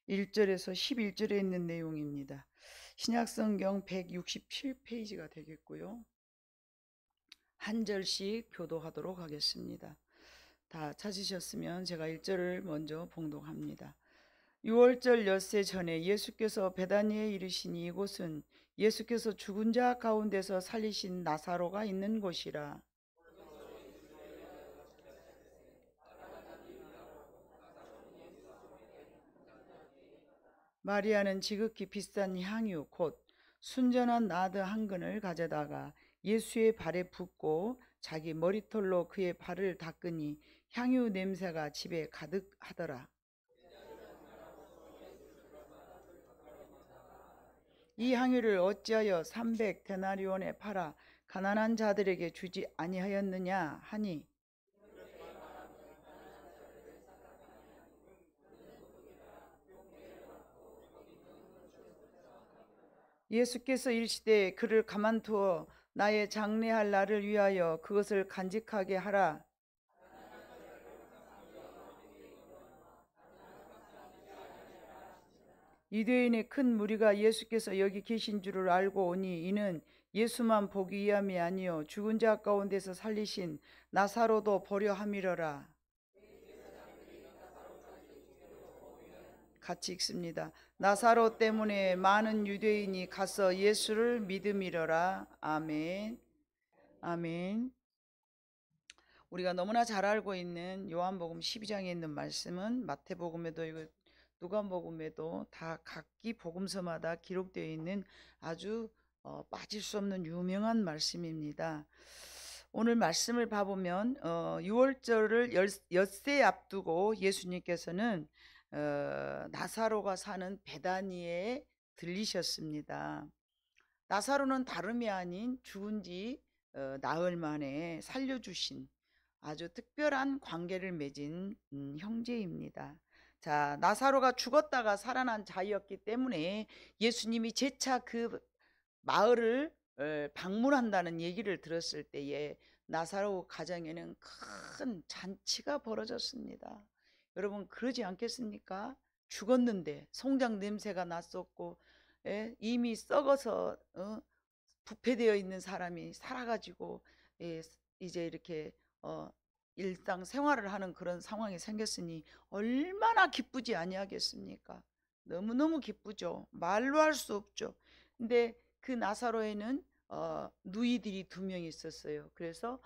1절에서 11절에 있는 내용입니다. 신약성경 167페이지가 되겠고요. 한 절씩 교도하도록 하겠습니다. 다 찾으셨으면 제가 1절을 먼저 봉독합니다. 6월절 엿새 전에 예수께서 베다니에 이르시니 이곳은 예수께서 죽은 자 가운데서 살리신 나사로가 있는 곳이라. 마리아는 지극히 비싼 향유 곧 순전한 나드 한 근을 가져다가 예수의 발에 붓고 자기 머리털로 그의 발을 닦으니 향유 냄새가 집에 가득하더라. 이 향유를 어찌하여 300데나리온에 팔아 가난한 자들에게 주지 아니하였느냐 하니 예수께서 이르시되 그를 가만두어 나의 장례할 날을 위하여 그것을 간직하게 하라. 유대인의 큰 무리가 예수께서 여기 계신 줄을 알고 오니 이는 예수만 보기 위함이 아니요 죽은 자 가운데서 살리신 나사로도 보려 함이러라. 같이 읽습니다. 나사로 때문에 많은 유대인이 가서 예수를 믿음이러라. 아멘. 아멘. 우리가 너무나 잘 알고 있는 요한복음 12장에 있는 말씀은 마태복음에도 누가복음에도 다 각기 복음서마다 기록되어 있는 아주 빠질 수 없는 유명한 말씀입니다. 오늘 말씀을 봐보면 6월절을 엿새 앞두고 예수님께서는 나사로가 사는 베다니에 들리셨습니다. 나사로는 다름이 아닌 죽은 지 나흘 만에 살려주신 아주 특별한 관계를 맺은 형제입니다. 자, 나사로가 죽었다가 살아난 자였기 때문에 예수님이 재차 그 마을을 방문한다는 얘기를 들었을 때에 나사로 가정에는 큰 잔치가 벌어졌습니다. 여러분 그러지 않겠습니까? 죽었는데 송장 냄새가 났었고 이미 썩어서 부패되어 있는 사람이 살아가지고 이제 이렇게 일상 생활을 하는 그런 상황이 생겼으니 얼마나 기쁘지 아니하겠습니까? 너무너무 기쁘죠. 말로 할 수 없죠. 근데 그 나사로에는 누이들이 2명 있었어요. 그래서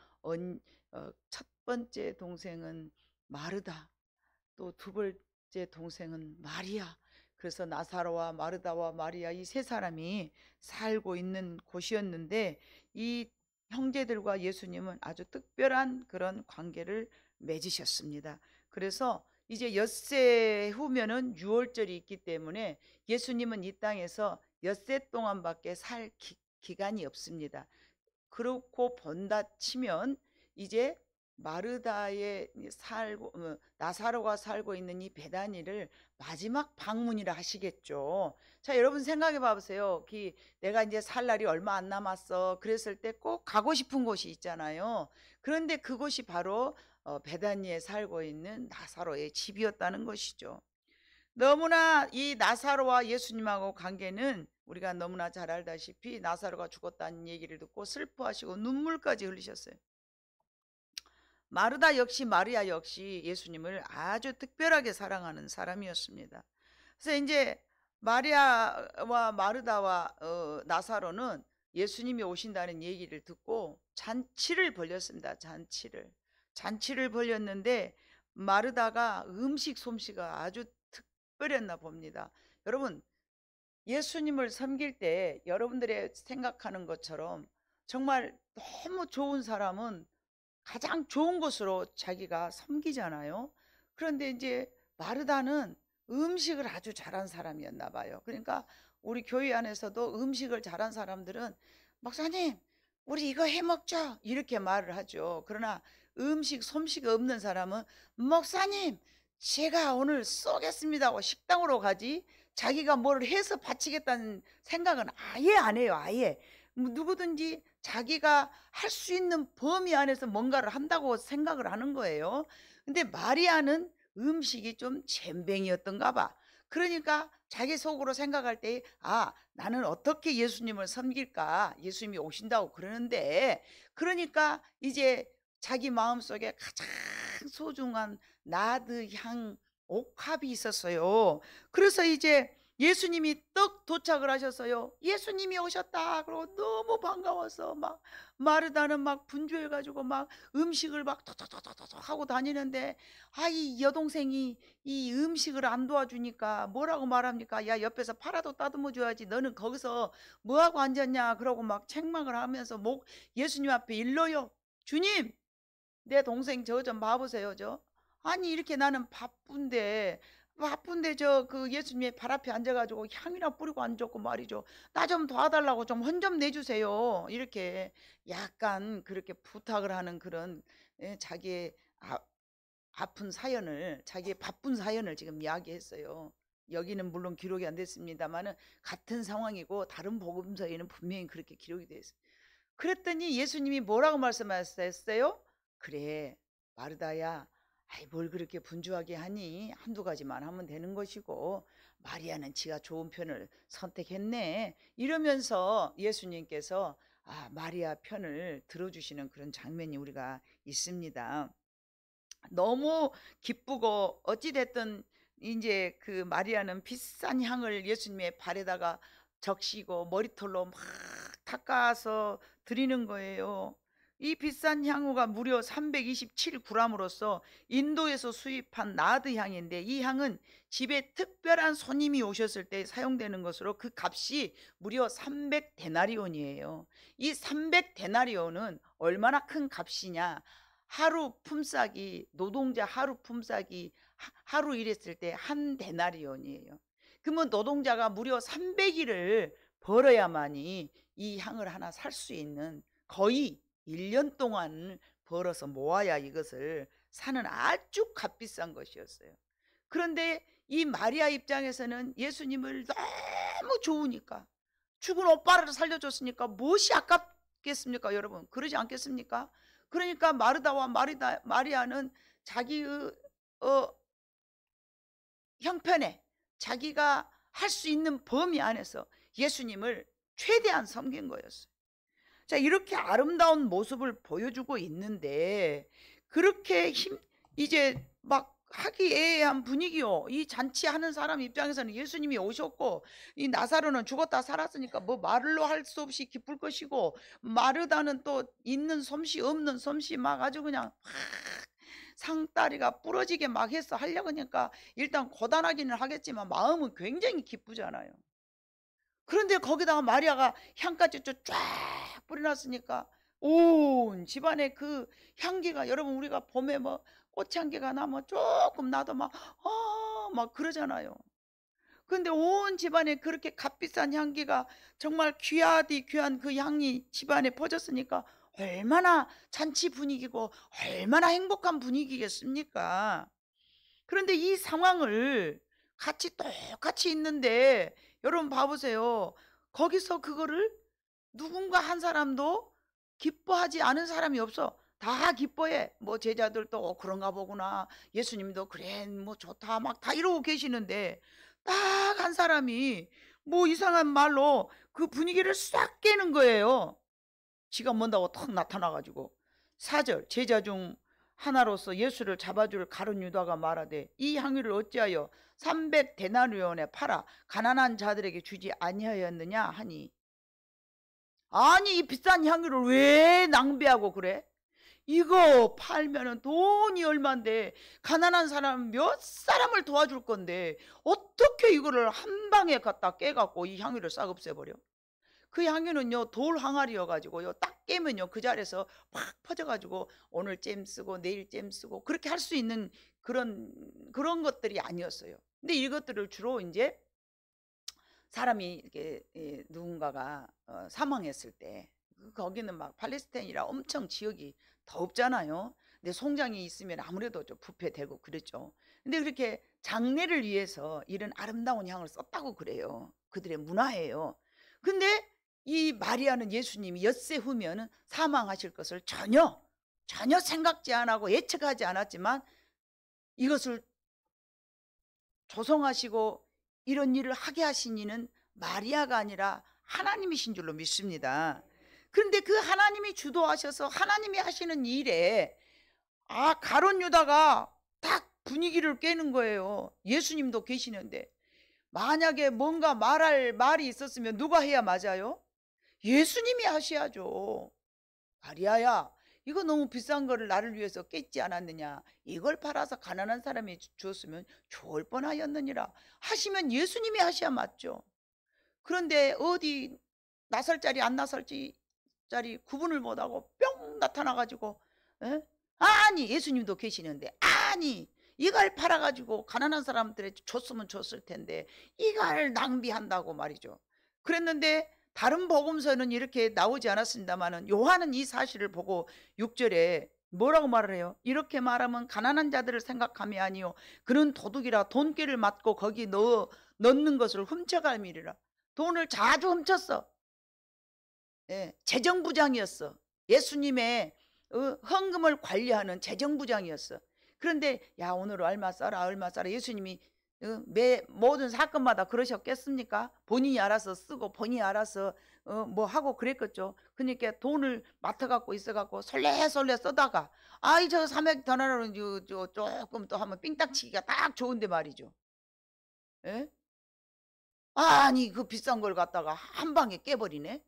첫 번째 동생은 마르다, 또 2번째 동생은 마리아. 그래서 나사로와 마르다와 마리아 이 3사람이 살고 있는 곳이었는데 이 형제들과 예수님은 아주 특별한 그런 관계를 맺으셨습니다. 그래서 이제 엿새 후면은 6월절이 있기 때문에 예수님은 이 땅에서 엿새 동안밖에 살 기간이 없습니다. 그렇고 본다 치면 이제 마르다에 살고 나사로가 살고 있는 이 베다니를 마지막 방문이라 하시겠죠. 자, 여러분 생각해 봐보세요. 내가 이제 살 날이 얼마 안 남았어. 그랬을 때 꼭 가고 싶은 곳이 있잖아요. 그런데 그곳이 바로 베다니에 살고 있는 나사로의 집이었다는 것이죠. 너무나 이 나사로와 예수님하고 관계는 우리가 너무나 잘 알다시피 나사로가 죽었다는 얘기를 듣고 슬퍼하시고 눈물까지 흘리셨어요. 마르다 역시 마리아 역시 예수님을 아주 특별하게 사랑하는 사람이었습니다. 그래서 이제 마리아와 마르다와 나사로는 예수님이 오신다는 얘기를 듣고 잔치를 벌였습니다. 잔치를 벌였는데 마르다가 음식 솜씨가 아주 특별했나 봅니다. 여러분 예수님을 섬길 때 여러분들의 생각하는 것처럼 정말 너무 좋은 사람은 가장 좋은 것으로 자기가 섬기잖아요. 그런데 이제 마르다는 음식을 아주 잘한 사람이었나 봐요. 그러니까 우리 교회 안에서도 음식을 잘한 사람들은 목사님 우리 이거 해 먹죠 이렇게 말을 하죠. 그러나 음식 솜씨가 없는 사람은 목사님 제가 오늘 쏘겠습니다 하고 식당으로 가지 자기가 뭘 해서 바치겠다는 생각은 아예 안 해요. 아예 누구든지 자기가 할 수 있는 범위 안에서 뭔가를 한다고 생각을 하는 거예요. 근데 마리아는 음식이 좀 젬병이었던가 봐. 그러니까 자기 속으로 생각할 때, 아, 나는 어떻게 예수님을 섬길까? 예수님이 오신다고 그러는데, 그러니까 이제 자기 마음속에 가장 소중한 나드 향 옥합이 있었어요. 그래서 이제 예수님이 떡 도착을 하셨어요. 예수님이 오셨다. 그러고 너무 반가워서 막 마르다는 막 분주해가지고 막 음식을 막 톡톡톡톡 하고 다니는데, 아, 이 여동생이 이 음식을 안 도와주니까 뭐라고 말합니까? 야, 옆에서 파라도 따듬어 줘야지. 너는 거기서 뭐하고 앉았냐? 그러고 막 책망을 하면서 예수님 앞에 일러요. 주님, 내 동생 저 좀 봐보세요. 아니, 이렇게 나는 바쁜데 저 그 예수님의 발 앞에 앉아가지고 향이나 뿌리고 앉았고 말이죠. 나 좀 도와달라고 좀 혼 좀 내주세요. 이렇게 약간 그렇게 부탁을 하는 그런, 자기의 아픈 사연을, 자기의 바쁜 사연을 지금 이야기했어요. 여기는 물론 기록이 안 됐습니다만은 같은 상황이고 다른 복음서에는 분명히 그렇게 기록이 되어 있어요. 그랬더니 예수님이 뭐라고 말씀하셨어요? 그래, 마르다야, 아이, 뭘 그렇게 분주하게 하니? 한두 가지만 하면 되는 것이고, 마리아는 지가 좋은 편을 선택했네. 이러면서 예수님께서 마리아 편을 들어주시는 그런 장면이 우리가 있습니다. 너무 기쁘고 어찌됐든 이제 그 마리아는 비싼 향을 예수님의 발에다가 적시고 머리털로 막 닦아서 드리는 거예요. 이 비싼 향후가 무려 327g으로서 인도에서 수입한 나드 향인데, 이 향은 집에 특별한 손님이 오셨을 때 사용되는 것으로 그 값이 무려 300데나리온이에요. 이 300데나리온은 얼마나 큰 값이냐? 하루 품삯이, 노동자 하루 품삯이 하루 일했을 때 한 데나리온이에요. 그러면 노동자가 무려 300일을 벌어야만이 이 향을 하나 살 수 있는, 거의 1년 동안 벌어서 모아야 이것을 사는 아주 값비싼 것이었어요. 그런데 이 마리아 입장에서는 예수님을 너무 좋으니까, 죽은 오빠를 살려줬으니까 무엇이 아깝겠습니까, 여러분? 그러지 않겠습니까? 그러니까 마르다와 마리아는 자기의 형편에, 자기가 할 수 있는 범위 안에서 예수님을 최대한 섬긴 거였어요. 자, 이렇게 아름다운 모습을 보여주고 있는데, 그렇게 이제 막 화기애애한 분위기요. 이 잔치하는 사람 입장에서는 예수님이 오셨고, 이 나사로는 죽었다 살았으니까 뭐 말로 할 수 없이 기쁠 것이고, 마르다는 또 있는 솜씨 없는 솜씨 막 아주 그냥 상다리가 부러지게 막 해서 하려고 하니까 일단 고단하기는 하겠지만 마음은 굉장히 기쁘잖아요. 그런데 거기다가 마리아가 향까지 쫙 뿌려놨으니까 온 집안에 그 향기가, 여러분 우리가 봄에 뭐 꽃향기가 나면 조금 나도 막 그러잖아요. 근데 온 집안에 그렇게 값비싼 향기가, 정말 귀하디 귀한 그 향이 집안에 퍼졌으니까 얼마나 잔치 분위기고 얼마나 행복한 분위기겠습니까? 그런데 이 상황을 똑같이 있는데, 여러분 봐보세요. 거기서 그거를 누군가 한 사람도 기뻐하지 않은 사람이 없어. 다 기뻐해. 뭐 제자들도 그런가 보구나. 예수님도 그래 뭐 좋다 막 다 이러고 계시는데, 딱 한 사람이 뭐 이상한 말로 그 분위기를 싹 깨는 거예요. 지가 뭔다고 턱 나타나가지고. 4절, 제자 중 하나로서 예수를 잡아줄 가룟 유다가 말하되, 이 향유를 어찌하여 300데나리온에 팔아 가난한 자들에게 주지 아니하였느냐 하니. 아니, 이 비싼 향유를 왜 낭비하고 그래? 이거 팔면은 돈이 얼만데, 가난한 사람 몇 사람을 도와줄 건데 어떻게 이거를 한 방에 갖다 깨갖고 이 향유를 싹 없애버려? 그 향유는요, 돌 항아리여가지고요, 딱 깨면요 그 자리에서 팍 퍼져가지고 오늘 잼 쓰고 내일 잼 쓰고 그렇게 할 수 있는 그런 것들이 아니었어요. 근데 이것들을 주로 이제 사람이 이렇게 누군가가 사망했을 때, 거기는 막 팔레스타인이라 엄청 지역이 덥잖아요. 근데 송장이 있으면 아무래도 좀 부패되고 그랬죠. 근데 그렇게 장례를 위해서 이런 아름다운 향을 썼다고 그래요. 그들의 문화예요. 근데 이 마리아는 예수님이 엿새 후면 사망하실 것을 전혀 생각지 안 하고 예측하지 않았지만, 이것을 조성하시고 이런 일을 하게 하신 이는 마리아가 아니라 하나님이신 줄로 믿습니다. 그런데 그 하나님이 주도하셔서 하나님이 하시는 일에 가룟 유다가 딱 분위기를 깨는 거예요. 예수님도 계시는데 만약에 뭔가 말할 말이 있었으면 누가 해야 맞아요? 예수님이 하셔야죠. 마리아야, 이거 너무 비싼 거를 나를 위해서 깼지 않았느냐? 이걸 팔아서 가난한 사람이 주었으면 좋을 뻔하였느니라 하시면 예수님이 하셔야 맞죠. 그런데 어디 나설 자리 안 나설 자리 구분을 못하고 뿅 나타나가지고, 에? 아니 예수님도 계시는데, 아니 이걸 팔아가지고 가난한 사람들에 줬으면 줬을 텐데 이걸 낭비한다고 말이죠. 그랬는데 다른 복음서는 이렇게 나오지 않았습니다만은 요한은 이 사실을 보고 6절에 뭐라고 말을 해요? 이렇게 말하면 가난한 자들을 생각함이 아니요 그는 도둑이라 돈꾀를 맞고 거기 넣는 것을 훔쳐감이리라. 돈을 자주 훔쳤어. 재정부장이었어. 예수님의 헌금을 관리하는 재정부장이었어. 그런데 야 오늘 얼마 써라 얼마 써라 예수님이 매 모든 사건마다 그러셨겠습니까? 본인이 알아서 쓰고 본인이 알아서 뭐 하고 그랬겠죠. 그러니까 돈을 맡아갖고 있어갖고 설레설레 쓰다가 아이 저 300 조금 또 하면 삥딱치기가 딱 좋은데 말이죠. 예? 아니 그 비싼 걸 갖다가 한 방에 깨버리네.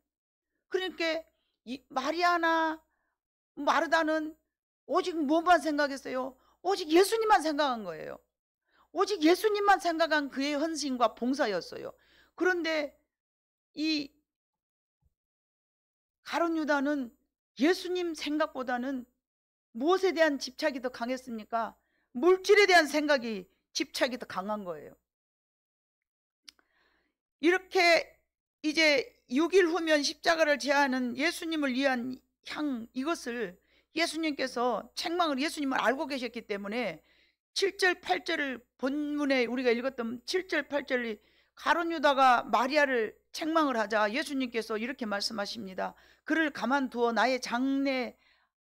그러니까 이 마리아나 마르다는 오직 뭐만 생각했어요? 오직 예수님만 생각한 거예요. 오직 예수님만 생각한 그의 헌신과 봉사였어요. 그런데 이 가룟 유다는 예수님 생각보다는 무엇에 대한 집착이 더 강했습니까? 물질에 대한 생각이 집착이 더 강한 거예요. 이렇게 이제 6일 후면 십자가를 제하는 예수님을 위한 향, 이것을 예수님께서 책망을 예수님을 알고 계셨기 때문에 7절 8절을 본문에 우리가 읽었던 7절 8절이 가룟 유다가 마리아를 책망을 하자 예수님께서 이렇게 말씀하십니다. 그를 가만두어 나의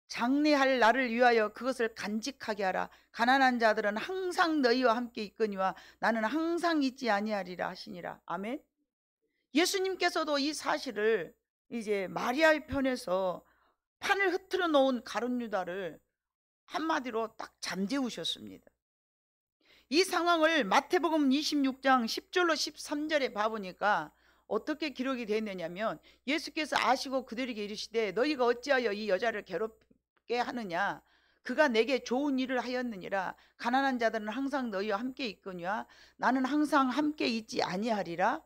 장례할 날을 위하여 그것을 간직하게 하라. 가난한 자들은 항상 너희와 함께 있거니와 나는 항상 있지 아니하리라 하시니라. 아멘. 예수님께서도 이 사실을 이제 마리아의 편에서 판을 흐트러 놓은 가룟 유다를 한마디로 딱 잠재우셨습니다. 이 상황을 마태복음 26장 10절로 13절에 봐보니까 어떻게 기록이 되었느냐면 예수께서 아시고 그들에게 이르시되 너희가 어찌하여 이 여자를 괴롭게 하느냐 그가 내게 좋은 일을 하였느니라. 가난한 자들은 항상 너희와 함께 있거니와 나는 항상 함께 있지 아니하리라.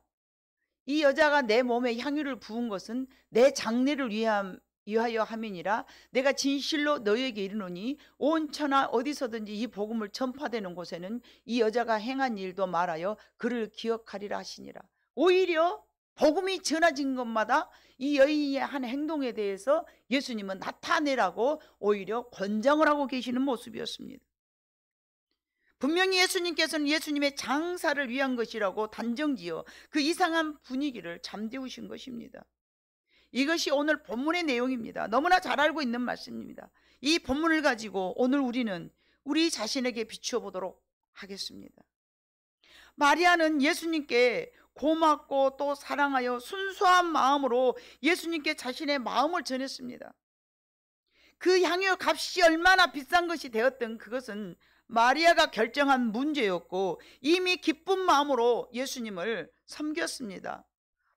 이 여자가 내 몸에 향유를 부은 것은 내 장례를 위하여 함이니라. 내가 진실로 너희에게 이르노니 온 천하 어디서든지 이 복음을 전파되는 곳에는 이 여자가 행한 일도 말하여 그를 기억하리라 하시니라. 오히려 복음이 전해진 것마다 이 여인의 한 행동에 대해서 예수님은 나타내라고 오히려 권장을 하고 계시는 모습이었습니다. 분명히 예수님께서는 예수님의 장사를 위한 것이라고 단정지어 그 이상한 분위기를 잠재우신 것입니다. 이것이 오늘 본문의 내용입니다. 너무나 잘 알고 있는 말씀입니다. 이 본문을 가지고 오늘 우리는 우리 자신에게 비추어 보도록 하겠습니다. 마리아는 예수님께 고맙고 또 사랑하여 순수한 마음으로 예수님께 자신의 마음을 전했습니다. 그 향유 값이 얼마나 비싼 것이 되었든 그것은 마리아가 결정한 문제였고 이미 기쁜 마음으로 예수님을 섬겼습니다.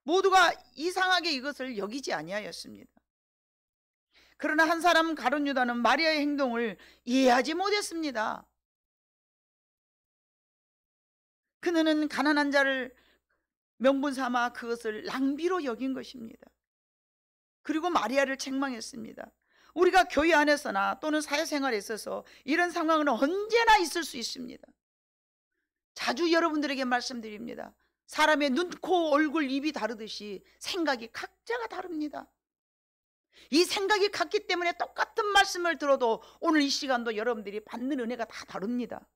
모두가 이상하게 이것을 여기지 아니하였습니다. 그러나 한 사람 가룟 유다는 마리아의 행동을 이해하지 못했습니다. 그는 가난한 자를 명분 삼아 그것을 낭비로 여긴 것입니다. 그리고 마리아를 책망했습니다. 우리가 교회 안에서나 또는 사회생활에 있어서 이런 상황은 언제나 있을 수 있습니다. 자주 여러분들에게 말씀드립니다. 사람의 눈, 코, 얼굴, 입이 다르듯이 생각이 각자가 다릅니다. 이 생각이 같기 때문에 똑같은 말씀을 들어도 오늘 이 시간도 여러분들이 받는 은혜가 다 다릅니다.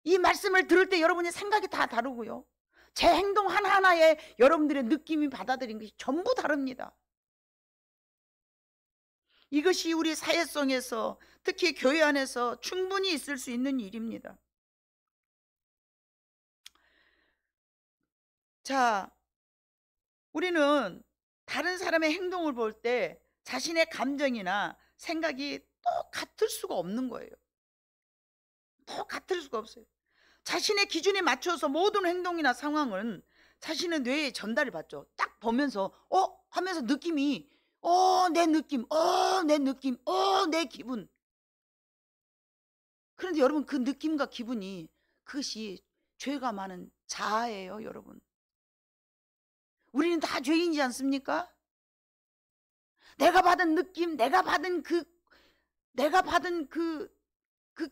이 말씀을 들을 때 여러분의 생각이 다 다르고요. 제 행동 하나하나에 여러분들의 느낌이 받아들인 것이 전부 다릅니다. 이것이 우리 사회성에서 특히 교회 안에서 충분히 있을 수 있는 일입니다. 자, 우리는 다른 사람의 행동을 볼 때 자신의 감정이나 생각이 똑같을 수가 없는 거예요. 똑같을 수가 없어요. 자신의 기준에 맞춰서 모든 행동이나 상황은 자신의 뇌에 전달을 받죠. 딱 보면서 하면서 느낌이 내 느낌, 내 느낌, 내 기분. 그런데 여러분, 그 느낌과 기분이, 그것이 죄가 많은 자아예요, 여러분. 우리는 다 죄인이지 않습니까? 내가 받은 느낌, 내가 받은 그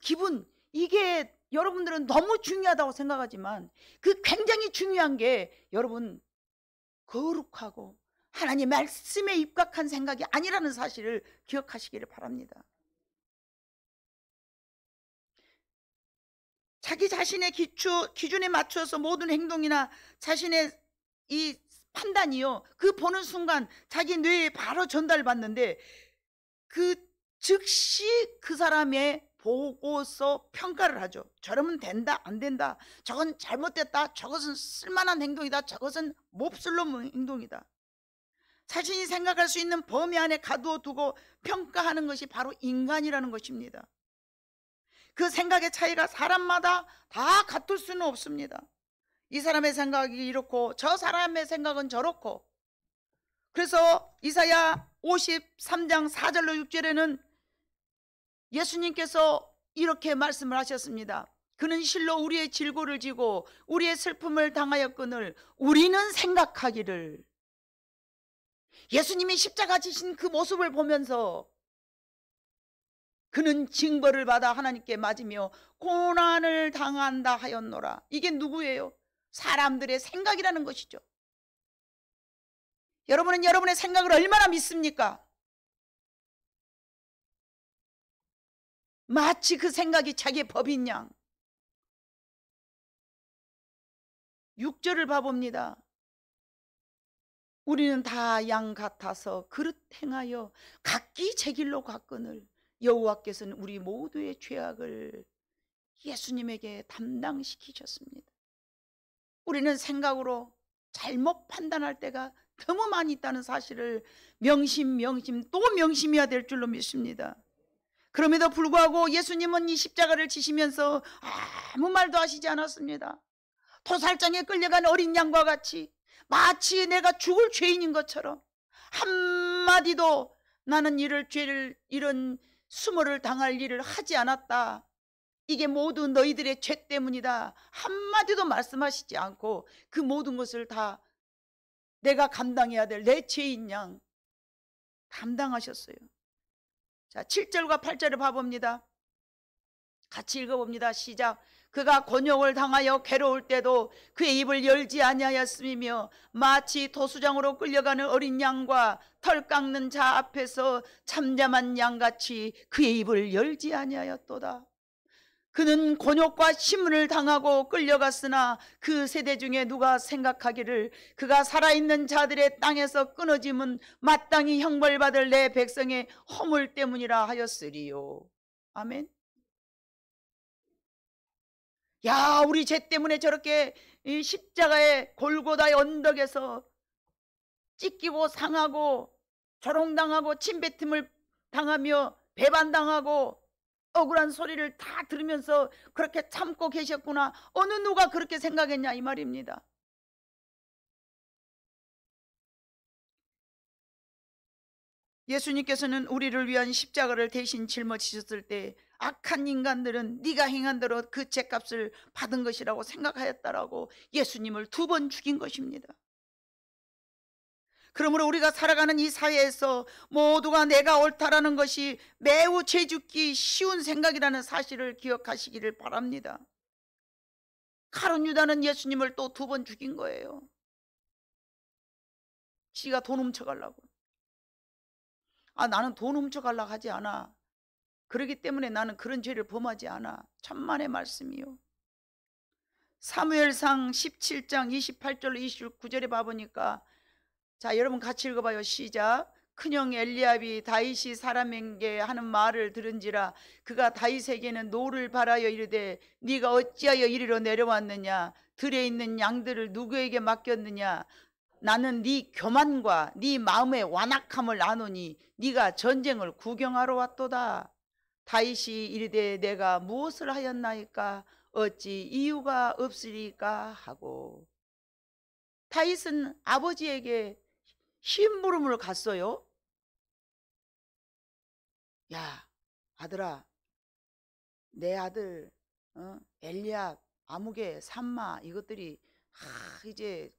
기분, 이게 여러분들은 너무 중요하다고 생각하지만 그 굉장히 중요한 게 여러분, 거룩하고 하나님 말씀에 입각한 생각이 아니라는 사실을 기억하시기를 바랍니다. 자기 자신의 기준에 맞춰서 모든 행동이나 자신의 이 판단이요, 그 보는 순간 자기 뇌에 바로 전달받는데 그 즉시 그 사람의 보고서 평가를 하죠. 저러면 된다, 안 된다, 저건 잘못됐다, 저것은 쓸만한 행동이다, 저것은 몹쓸놈 행동이다. 자신이 생각할 수 있는 범위 안에 가두어 두고 평가하는 것이 바로 인간이라는 것입니다. 그 생각의 차이가 사람마다 다 같을 수는 없습니다. 이 사람의 생각이 이렇고 저 사람의 생각은 저렇고. 그래서 이사야 53장 4절로 6절에는 예수님께서 이렇게 말씀을 하셨습니다. 그는 실로 우리의 질고를 지고 우리의 슬픔을 당하였거늘 우리는 생각하기를. 예수님이 십자가 지신 그 모습을 보면서 그는 징벌을 받아 하나님께 맞으며 고난을 당한다 하였노라. 이게 누구예요? 사람들의 생각이라는 것이죠. 여러분은 여러분의 생각을 얼마나 믿습니까? 마치 그 생각이 자기의 법인 양. 6절을 봐봅니다. 우리는 다 양 같아서 그릇 행하여 각기 제 길로 갔거늘 여호와께서는 우리 모두의 죄악을 예수님에게 담당시키셨습니다. 우리는 생각으로 잘못 판단할 때가 너무 많이 있다는 사실을 명심 또 명심해야 될 줄로 믿습니다. 그럼에도 불구하고 예수님은 이 십자가를 지시면서 아무 말도 하시지 않았습니다. 도살장에 끌려간 어린 양과 같이 마치 내가 죽을 죄인인 것처럼 한마디도 나는 이런 수모를 당할 일을 하지 않았다, 이게 모두 너희들의 죄 때문이다, 한마디도 말씀하시지 않고 그 모든 것을 다 내가 감당해야 될 내 죄인 양 감당하셨어요. 자, 7절과 8절을 봐봅니다. 같이 읽어봅니다. 시작. 그가 곤욕을 당하여 괴로울 때도 그의 입을 열지 아니하였으며 마치 도수장으로 끌려가는 어린 양과 털 깎는 자 앞에서 잠잠한 양같이 그의 입을 열지 아니하였도다. 그는 곤욕과 심문을 당하고 끌려갔으나 그 세대 중에 누가 생각하기를 그가 살아있는 자들의 땅에서 끊어짐은 마땅히 형벌받을 내 백성의 허물 때문이라 하였으리요. 아멘. 야, 우리 죄 때문에 저렇게 이 십자가의 골고다의 언덕에서 찢기고 상하고 조롱당하고 침뱉음을 당하며 배반당하고 억울한 소리를 다 들으면서 그렇게 참고 계셨구나. 어느 누가 그렇게 생각했냐 이 말입니다. 예수님께서는 우리를 위한 십자가를 대신 짊어지셨을 때 악한 인간들은 네가 행한 대로 그 죄값을 받은 것이라고 생각하였다라고 예수님을 2번 죽인 것입니다. 그러므로 우리가 살아가는 이 사회에서 모두가 내가 옳다라는 것이 매우 죄짓기 쉬운 생각이라는 사실을 기억하시기를 바랍니다. 가룟 유다는 예수님을 또 2번 죽인 거예요. 지가 돈 훔쳐가려고. 나는 돈 훔쳐가려고 하지 않아. 그렇기 때문에 나는 그런 죄를 범하지 않아. 천만의 말씀이요. 사무엘상 17장 28절로 29절에 봐보니까, 자, 여러분 같이 읽어봐요. 시작. 큰형 엘리압이 다윗이 사람에게 하는 말을 들은지라 그가 다윗에게는 노를 바라여 이르되 네가 어찌하여 이리로 내려왔느냐 들에 있는 양들을 누구에게 맡겼느냐? 나는 네 교만과 네 마음의 완악함을 아노니 네가 전쟁을 구경하러 왔도다. 다윗이 이르되 내가 무엇을 하였나이까? 어찌 이유가 없으리까? 하고. 다윗은 아버지에게 심부름을 갔어요. 야, 아들아, 내 아들 엘리압, 아무개, 삼마 이것들이 이제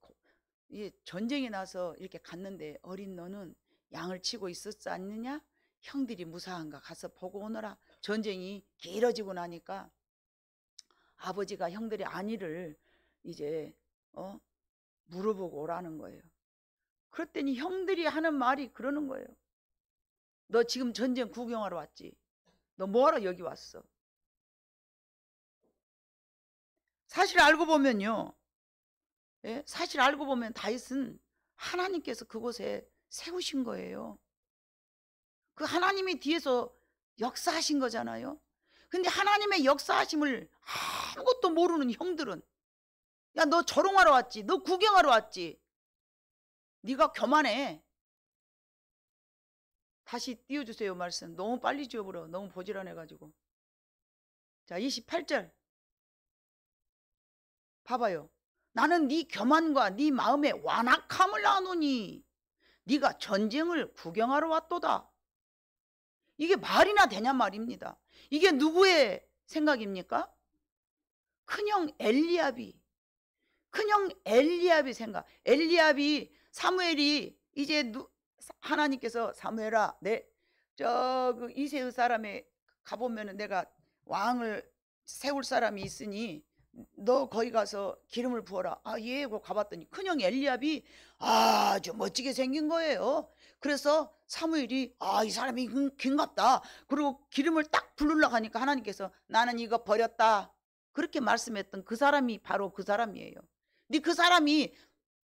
전쟁이 나서 이렇게 갔는데 어린 너는 양을 치고 있었지 않느냐? 형들이 무사한가 가서 보고 오너라. 전쟁이 길어지고 나니까 아버지가 형들의 안위를 이제 물어보고 오라는 거예요. 그랬더니 형들이 하는 말이 그러는 거예요. 너 지금 전쟁 구경하러 왔지? 너 뭐하러 여기 왔어? 사실 알고 보면요, 예? 사실 알고 보면 다윗은 하나님께서 그곳에 세우신 거예요. 그 하나님이 뒤에서 역사하신 거잖아요. 근데 하나님의 역사하심을 아무것도 모르는 형들은, 야, 너 조롱하러 왔지? 너 구경하러 왔지? 네가 교만해. 다시 띄워주세요. 말씀 너무 빨리 지워버려. 너무 보지런해가지고. 자, 28절 봐봐요. 나는 네 교만과 네 마음의 완악함을 아노니 네가 전쟁을 구경하러 왔도다. 이게 말이나 되냐 말입니다. 이게 누구의 생각입니까? 큰형 엘리압이 생각. 엘리압이 사무엘이 이제 하나님께서 사무엘아, 그 이새의 사람에 가보면 내가 왕을 세울 사람이 있으니 너 거기 가서 기름을 부어라. 예. 하고 가봤더니 큰형 엘리압이 아주 멋지게 생긴 거예요. 그래서 사무엘이 이 사람이 긴갑다. 그리고 기름을 딱 부르려고 하니까 하나님께서 나는 이거 버렸다. 그렇게 말씀했던 그 사람이 바로 그 사람이에요. 근데 그 사람이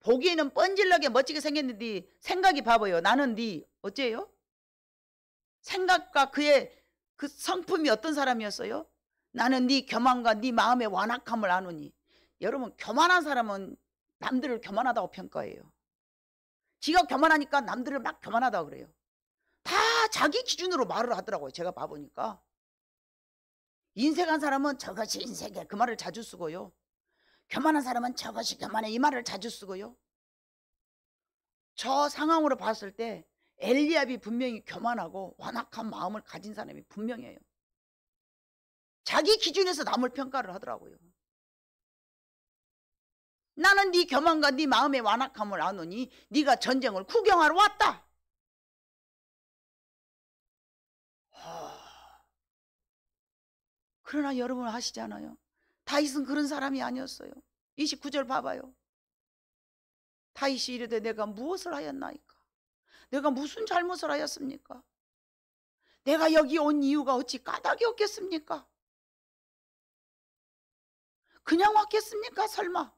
보기에는 뻔질나게 멋지게 생겼는데 생각이 봐봐요. 나는 어째요? 생각과 그의 그 성품이 어떤 사람이었어요? 나는 네 교만과 네 마음의 완악함을 아노니. 여러분, 교만한 사람은 남들을 교만하다고 평가해요. 지가 교만하니까 남들을 막 교만하다고 그래요. 다 자기 기준으로 말을 하더라고요. 제가 봐보니까. 인색한 사람은 저것이 인색해, 그 말을 자주 쓰고요. 교만한 사람은 저것이 교만해, 이 말을 자주 쓰고요. 저 상황으로 봤을 때 엘리압이 분명히 교만하고 완악한 마음을 가진 사람이 분명해요. 자기 기준에서 남을 평가를 하더라고요. 나는 네 교만과 네 마음의 완악함을 아노니 네가 전쟁을 구경하러 왔다. 그러나 여러분 아시잖아요. 다윗은 그런 사람이 아니었어요. 29절 봐봐요. 다윗이 이르되 내가 무엇을 하였나이까? 내가 무슨 잘못을 하였습니까? 내가 여기 온 이유가 어찌 까닭이 없겠습니까? 그냥 왔겠습니까? 설마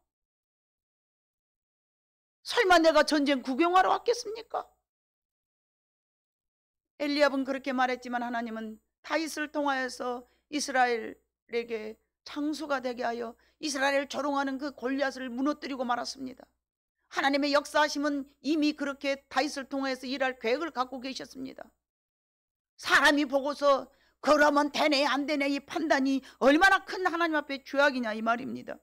내가 전쟁 구경하러 왔겠습니까? 엘리압은 그렇게 말했지만 하나님은 다윗을 통하여서 이스라엘에게 장수가 되게 하여 이스라엘을 조롱하는 그 골리앗을 무너뜨리고 말았습니다. 하나님의 역사하심은 이미 그렇게 다윗을 통해서 일할 계획을 갖고 계셨습니다. 사람이 보고서 그러면 되네 안 되네 이 판단이 얼마나 큰 하나님 앞에 죄악이냐 이 말입니다.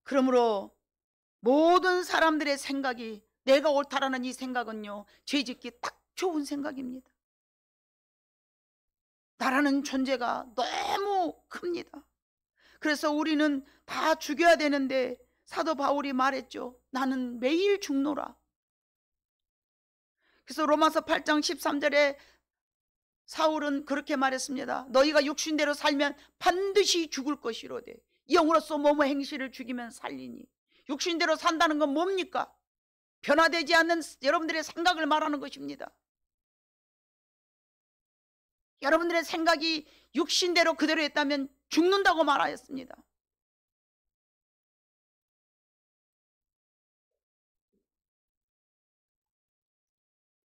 그러므로 모든 사람들의 생각이 내가 옳다라는 이 생각은요, 죄짓기 딱 좋은 생각입니다. 나라는 존재가 너무 큽니다. 그래서 우리는 다 죽여야 되는데 사도 바울이 말했죠. 나는 매일 죽노라. 그래서 로마서 8장 13절에 사울은 그렇게 말했습니다. 너희가 육신대로 살면 반드시 죽을 것이로되 영으로서 뭐뭐 행실을 죽이면 살리니. 육신대로 산다는 건 뭡니까? 변화되지 않는 여러분들의 생각을 말하는 것입니다. 여러분들의 생각이 육신대로 그대로 했다면 죽는다고 말하였습니다.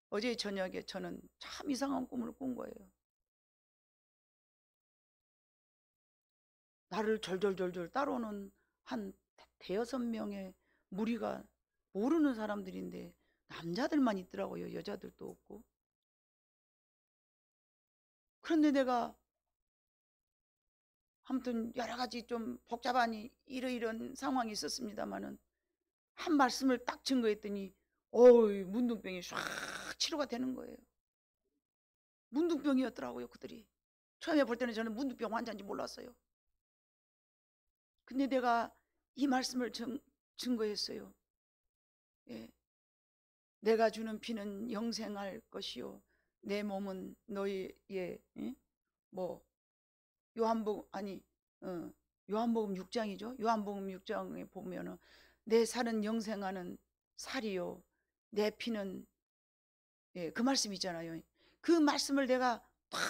어제 저녁에 저는 참 이상한 꿈을 꾼 거예요. 나를 절절절절 따라오는 한 대여섯 명의 무리가 모르는 사람들인데 남자들만 있더라고요. 여자들도 없고. 그런데 내가 아무튼 여러 가지 좀 복잡한 이런 상황이 있었습니다만은 한 말씀을 딱 증거했더니 문둥병이 싹 치료가 되는 거예요. 문둥병이었더라고요, 그들이. 처음에 볼 때는 저는 문둥병 환자인지 몰랐어요. 근데 내가 이 말씀을 증거했어요. 예. 내가 주는 피는 영생할 것이요 내 몸은 너희의 요한복음 6장이죠. 요한복음 6장에 보면은 내 살은 영생하는 살이요 내 피는 그 말씀 있잖아요. 그 말씀을 내가 딱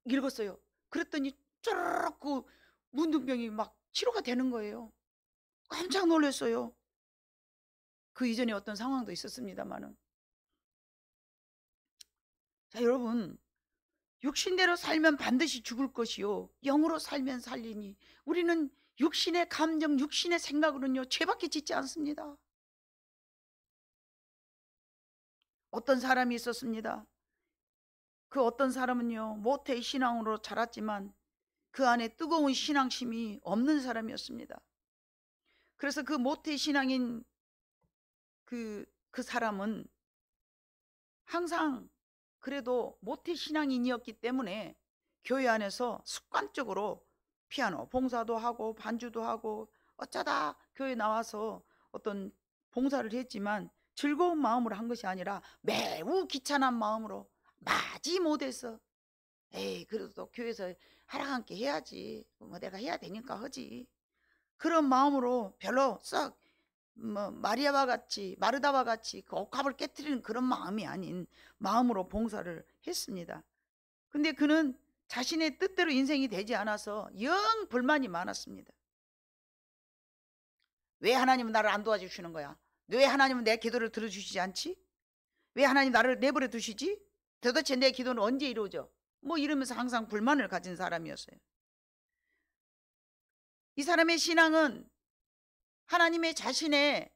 읽었어요. 그랬더니 쩌르륵 그 문둥병이 막 치료가 되는 거예요. 깜짝 놀랐어요. 그 이전에 어떤 상황도 있었습니다만은. 자, 여러분, 육신대로 살면 반드시 죽을 것이요 영으로 살면 살리니 우리는 육신의 감정, 육신의 생각으로는요 죄밖에 짓지 않습니다. 어떤 사람이 있었습니다. 그 어떤 사람은요 모태 신앙으로 자랐지만 그 안에 뜨거운 신앙심이 없는 사람이었습니다. 그래서 그 모태 신앙인 그 사람은 항상 그래도 모태 신앙인이었기 때문에 교회 안에서 습관적으로 피아노 봉사도 하고 반주도 하고 어쩌다 교회 나와서 어떤 봉사를 했지만 즐거운 마음으로 한 것이 아니라 매우 귀찮은 마음으로 마지못해서 그래도 교회에서 하랑 함께 해야지 뭐 내가 해야 되니까 하지 그런 마음으로 별로 썩 마리아와 같이 마르다와 같이 그 옥합을 깨트리는 그런 마음이 아닌 마음으로 봉사를 했습니다. 근데 그는 자신의 뜻대로 인생이 되지 않아서 영 불만이 많았습니다. 왜 하나님은 나를 안 도와주시는 거야? 왜 하나님은 내 기도를 들어주시지 않지? 왜 하나님 나를 내버려 두시지? 도대체 내 기도는 언제 이루어져? 뭐 이러면서 항상 불만을 가진 사람이었어요. 이 사람의 신앙은 하나님의 자신의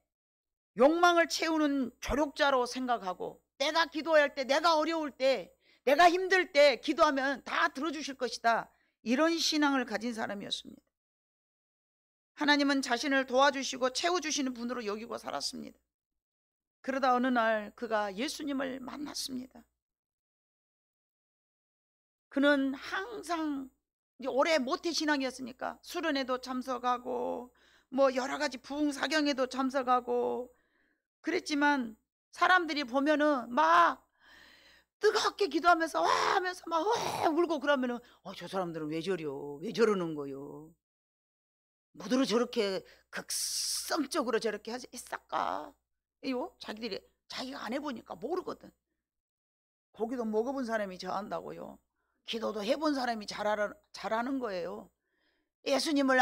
욕망을 채우는 조력자로 생각하고 내가 기도할 때, 내가 어려울 때, 내가 힘들 때 기도하면 다 들어주실 것이다. 이런 신앙을 가진 사람이었습니다. 하나님은 자신을 도와주시고 채워주시는 분으로 여기고 살았습니다. 그러다 어느 날 그가 예수님을 만났습니다. 그는 항상 오래 모태신앙이었으니까 수련회도 참석하고 뭐 여러 가지 부흥사경에도 참석하고 그랬지만 사람들이 보면은 막 뜨겁게 기도하면서 와 하면서 막 울고 그러면은 저 사람들은 왜 저려? 왜 저러는 거요? 뭐들어 저렇게 극성적으로 저렇게 했을까? 자기가 안 해보니까 모르거든. 고기도 먹어본 사람이 잘한다고요. 기도도 해본 사람이 잘하는 거예요. 예수님을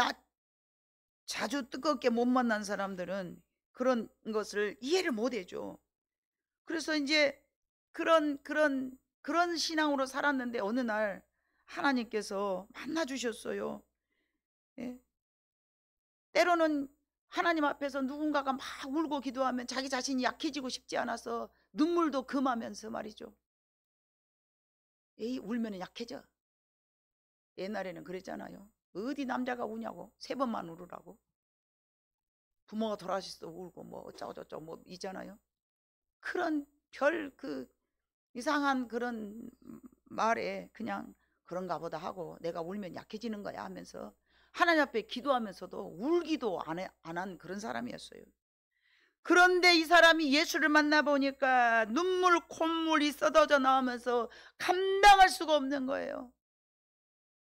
자주 뜨겁게 못 만난 사람들은 그런 것을 이해를 못 해줘. 그래서 이제 그런 신앙으로 살았는데 어느 날 하나님께서 만나 주셨어요. 예? 때로는 하나님 앞에서 누군가가 막 울고 기도하면 자기 자신이 약해지고 싶지 않아서 눈물도 금하면서 말이죠. 울면 약해져. 옛날에는 그랬잖아요. 어디 남자가 우냐고 3번만 울으라고. 부모가 돌아가셨어 울고 뭐 어쩌고저쩌고 뭐 있잖아요. 그런 이상한 그런 말에 그냥 그런가 보다 하고 내가 울면 약해지는 거야 하면서 하나님 앞에 기도하면서도 울기도 안 한 그런 사람이었어요. 그런데 이 사람이 예수를 만나보니까 눈물 콧물이 쏟아져 나오면서 감당할 수가 없는 거예요.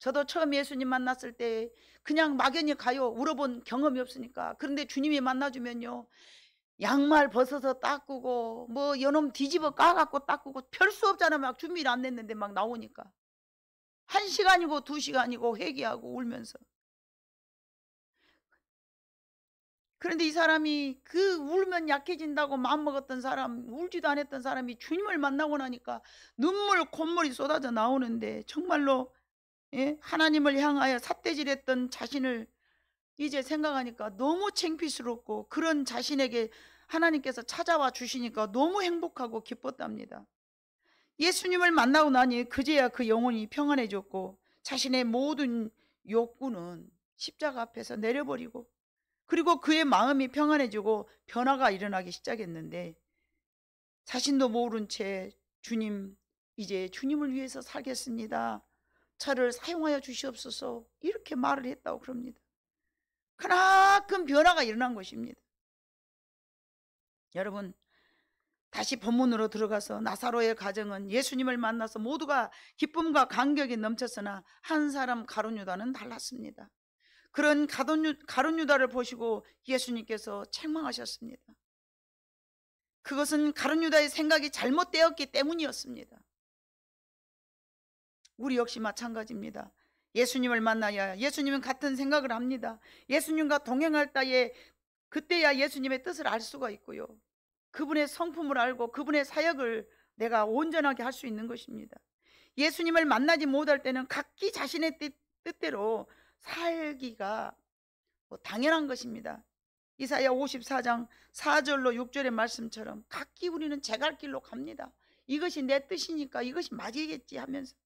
저도 처음 예수님 만났을 때 그냥 막연히 가요. 울어본 경험이 없으니까. 그런데 주님이 만나주면요 양말 벗어서 닦고 뭐 연놈 뒤집어 까갖고 닦고 별 수 없잖아. 막 준비를 안 냈는데 막 나오니까 1시간이고 2시간이고 회개하고 울면서. 그런데 이 사람이 그 울면 약해진다고 마음먹었던 사람, 울지도 않았던 사람이 주님을 만나고 나니까 눈물 콧물이 쏟아져 나오는데 정말로 하나님을 향하여 삿대질했던 자신을 이제 생각하니까 너무 창피스럽고, 그런 자신에게 하나님께서 찾아와 주시니까 너무 행복하고 기뻤답니다. 예수님을 만나고 나니 그제야 그 영혼이 평안해졌고, 자신의 모든 욕구는 십자가 앞에서 내려버리고, 그리고 그의 마음이 평안해지고 변화가 일어나기 시작했는데, 자신도 모른 채 주님, 이제 주님을 위해서 살겠습니다, 저를 사용하여 주시옵소서, 이렇게 말을 했다고 그럽니다. 크나큰 변화가 일어난 것입니다. 여러분, 다시 본문으로 들어가서 나사로의 가정은 예수님을 만나서 모두가 기쁨과 감격이 넘쳤으나 한 사람 가룟유다는 달랐습니다. 그런 가룟유다를 보시고 예수님께서 책망하셨습니다. 그것은 가룟유다의 생각이 잘못되었기 때문이었습니다. 우리 역시 마찬가지입니다. 예수님을 만나야 예수님은 같은 생각을 합니다. 예수님과 동행할 때에 그때야 예수님의 뜻을 알 수가 있고요, 그분의 성품을 알고 그분의 사역을 내가 온전하게 할 수 있는 것입니다. 예수님을 만나지 못할 때는 각기 자신의 뜻대로 살기가 당연한 것입니다. 이사야 54장 4절로 6절의 말씀처럼 각기 우리는 제 갈 길로 갑니다. 이것이 내 뜻이니까 이것이 맞이겠지 하면서.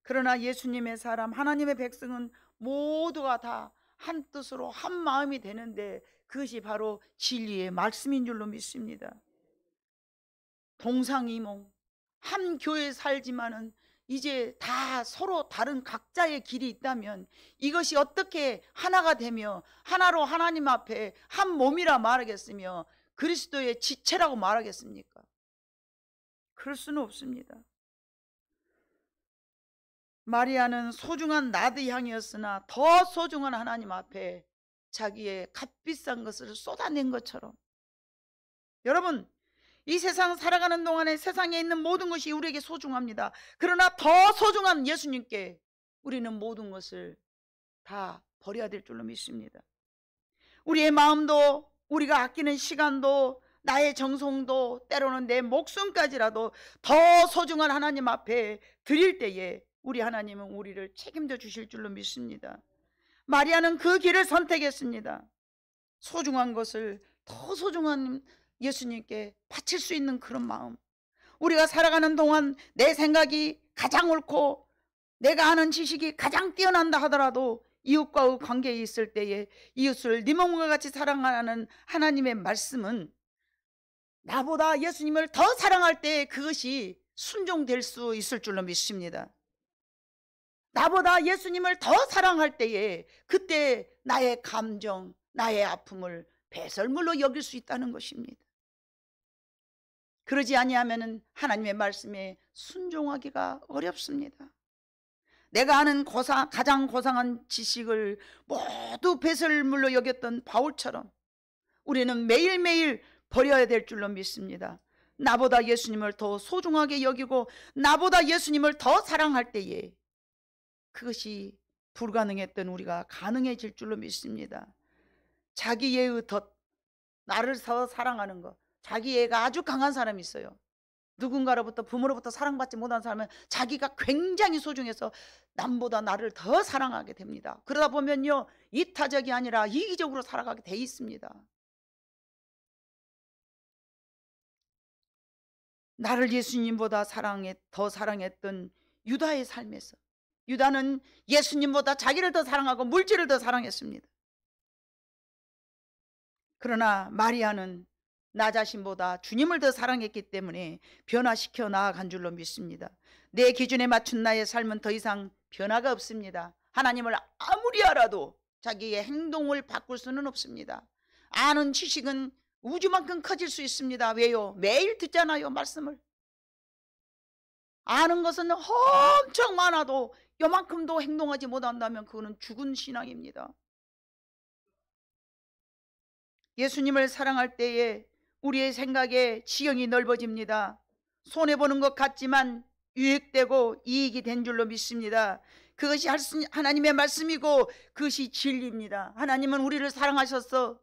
그러나 예수님의 사람, 하나님의 백성은 모두가 다 한 뜻으로 한 마음이 되는데, 그것이 바로 진리의 말씀인 줄로 믿습니다. 동상이몽, 한 교회에 살지만은 이제 다 서로 다른 각자의 길이 있다면 이것이 어떻게 하나가 되며 하나로 하나님 앞에 한 몸이라 말하겠으며 그리스도의 지체라고 말하겠습니까? 그럴 수는 없습니다. 마리아는 소중한 나드 향이었으나 더 소중한 하나님 앞에 자기의 값비싼 것을 쏟아낸 것처럼, 여러분, 이 세상 살아가는 동안에 세상에 있는 모든 것이 우리에게 소중합니다. 그러나 더 소중한 예수님께 우리는 모든 것을 다 버려야 될 줄로 믿습니다. 우리의 마음도, 우리가 아끼는 시간도, 나의 정성도, 때로는 내 목숨까지라도 더 소중한 하나님 앞에 드릴 때에 우리 하나님은 우리를 책임져 주실 줄로 믿습니다. 마리아는 그 길을 선택했습니다. 소중한 것을 더 소중한 예수님께 바칠 수 있는 그런 마음. 우리가 살아가는 동안 내 생각이 가장 옳고 내가 아는 지식이 가장 뛰어난다 하더라도 이웃과의 관계에 있을 때에 이웃을 네 몸과 같이 사랑하는 하나님의 말씀은 나보다 예수님을 더 사랑할 때 그것이 순종될 수 있을 줄로 믿습니다. 나보다 예수님을 더 사랑할 때에 그때 나의 감정, 나의 아픔을 배설물로 여길 수 있다는 것입니다. 그러지 아니하면 하나님의 말씀에 순종하기가 어렵습니다. 내가 아는 가장 고상한 지식을 모두 배설물로 여겼던 바울처럼 우리는 매일매일 버려야 될 줄로 믿습니다. 나보다 예수님을 더 소중하게 여기고 나보다 예수님을 더 사랑할 때에 그것이 불가능했던 우리가 가능해질 줄로 믿습니다. 자기애의 덫, 나를 더 사랑하는 것. 자기애가 아주 강한 사람이 있어요. 누군가로부터, 부모로부터 사랑받지 못한 사람은 자기가 굉장히 소중해서 남보다 나를 더 사랑하게 됩니다. 그러다 보면요, 이타적이 아니라 이기적으로 살아가게 돼 있습니다. 나를 예수님보다 더 사랑했던 유다의 삶에서, 유다는 예수님보다 자기를 더 사랑하고 물질을 더 사랑했습니다. 그러나 마리아는 나 자신보다 주님을 더 사랑했기 때문에 변화시켜 나아간 줄로 믿습니다. 내 기준에 맞춘 나의 삶은 더 이상 변화가 없습니다. 하나님을 아무리 알아도 자기의 행동을 바꿀 수는 없습니다. 아는 지식은 우주만큼 커질 수 있습니다. 왜요? 매일 듣잖아요, 말씀을. 아는 것은 엄청 많아도 요만큼도 행동하지 못한다면 그거는 죽은 신앙입니다. 예수님을 사랑할 때에 우리의 생각의 지형이 넓어집니다. 손해보는 것 같지만 유익되고 이익이 된 줄로 믿습니다. 그것이 하나님의 말씀이고 그것이 진리입니다. 하나님은 우리를 사랑하셔서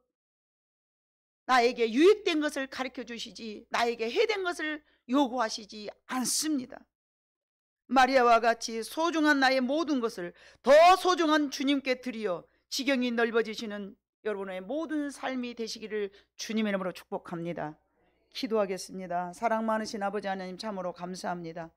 나에게 유익된 것을 가르쳐 주시지 나에게 해된 것을 요구하시지 않습니다. 마리아와 같이 소중한 나의 모든 것을 더 소중한 주님께 드리어 지경이 넓어지시는 여러분의 모든 삶이 되시기를 주님의 이름으로 축복합니다. 기도하겠습니다. 사랑 많으신 아버지 하나님, 참으로 감사합니다.